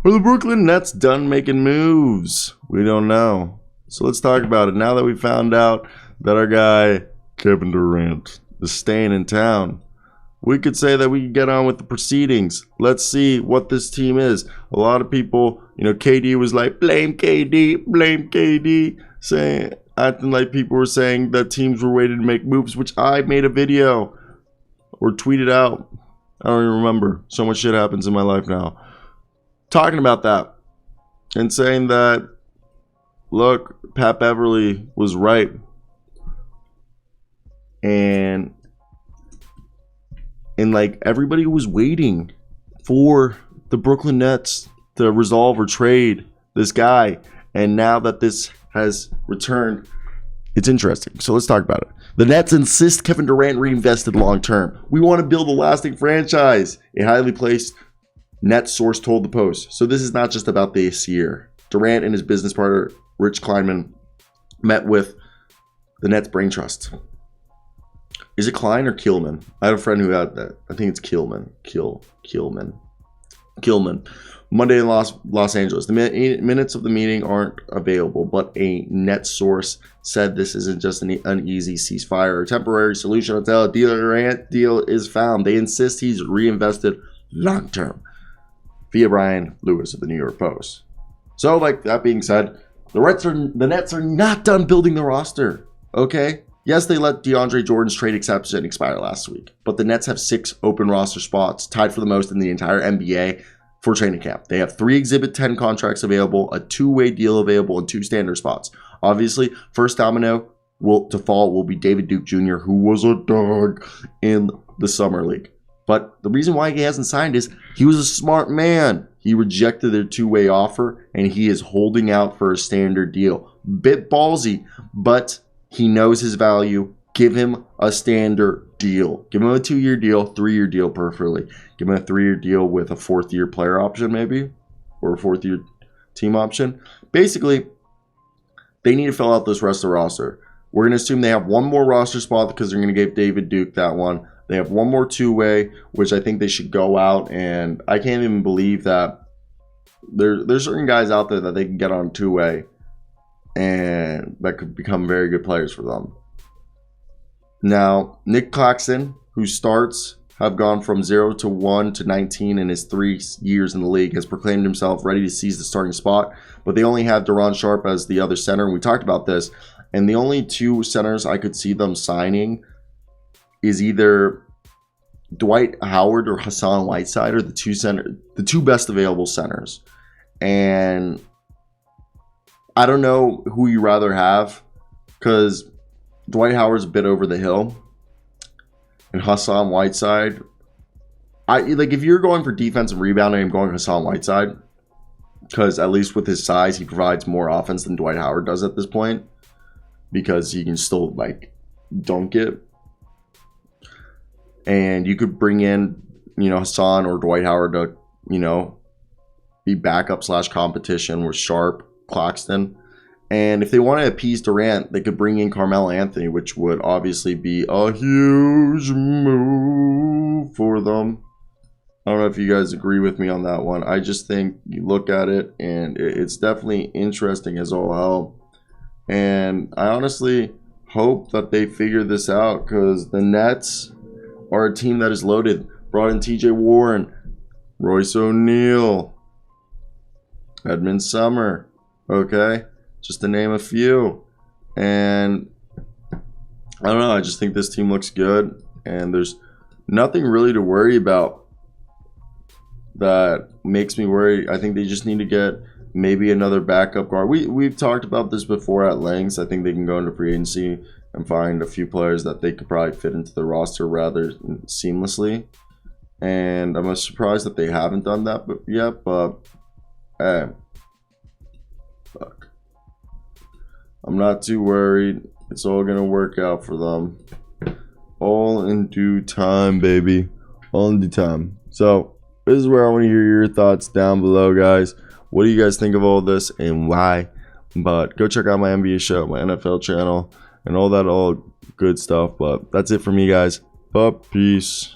Are the Brooklyn Nets done making moves? We don't know. So let's talk about it. Now that we found out that our guy, Kevin Durant, is staying in town, we could say that we can get on with the proceedings. Let's see what this team is. A lot of people, KD was like, blame KD, acting like people were saying that teams were waiting to make moves, which I made a video or tweeted out. I don't even remember. So much shit happens in my life now. Talking about that and saying that, look, Pat Beverly was right. And like everybody was waiting for the Brooklyn Nets to resolve or trade this guy. And now that this has returned, it's interesting. So let's talk about it. The Nets insist Kevin Durant reinvested long term. We want to build a lasting franchise. A highly placed Nets source told the Post. So this is not just about this year. Durant and his business partner, Rich Kleiman, met with the Nets braintrust. Is it Klein or Killman? I had a friend who had that. I think it's Killman. Killman. Monday in Los Angeles. The minutes of the meeting aren't available, but a net source said this isn't just an uneasy ceasefire or temporary solution until a Durant deal is found. They insist he's reinvested long term. Via Brian Lewis of the New York Post. So, like that being said, the Nets are not done building the roster. Okay? Yes, they let DeAndre Jordan's trade exception expire last week, but the Nets have 6 open roster spots, tied for the most in the entire NBA for training camp. They have 3 Exhibit 10 contracts available, a 2-way deal available, and 2 standard spots. Obviously, first domino to fall will be David Duke Jr., who was a dog in the Summer League. But the reason why he hasn't signed is he was a smart man. He rejected their 2-way offer, and he is holding out for a standard deal. Bit ballsy, but he knows his value. Give him a standard deal. Give him a 2-year deal, 3-year deal preferably. Give him a 3-year deal with a 4th-year player option maybe, or a 4th-year team option. Basically, they need to fill out this rest of the roster. We're going to assume they have one more roster spot because they're going to give David Duke that one. They have one more 2-way, which I think they should go out, and I can't even believe that there's certain guys out there that they can get on 2-way and that could become very good players for them. Now, Nick Claxton, who starts, have gone from 0 to 1 to 19 in his 3 years in the league, has proclaimed himself ready to seize the starting spot, but they only have Durant Sharp as the other center, and we talked about this, and the only 2 centers I could see them signing is either Dwight Howard or Hassan Whiteside are the 2 best available centers. And I don't know who you rather have, because Dwight Howard's a bit over the hill, and Hassan Whiteside, if you're going for defense and rebounding, I'm going Hassan Whiteside, because at least with his size, he provides more offense than Dwight Howard does at this point, because he can still dunk it. And you could bring in, Hassan or Dwight Howard to, be backup / competition with Sharp, Claxton. And if they want to appease Durant, they could bring in Carmelo Anthony, which would obviously be a huge move for them. I don't know if you guys agree with me on that one. I just think you look at it, and it's definitely interesting as all hell. And I honestly hope that they figure this out, because the Nets are a team that is loaded. Brought in TJ Warren, Royce O'Neal, Edmund Summer, okay? Just to name a few. And I don't know, I just think this team looks good, and there's nothing really to worry about that makes me worry. I think they just need to get maybe another backup guard. We've talked about this before at length. I think they can go into free agency and find a few players that they could probably fit into the roster rather seamlessly. And I'm surprised that they haven't done that yet, but hey, fuck. I'm not too worried. It's all going to work out for them. All in due time, baby. All in due time. So, this is where I want to hear your thoughts down below, guys. What do you guys think of all this and why? But go check out my NBA show, my NFL channel, and all good stuff. But that's it for me, guys. But peace.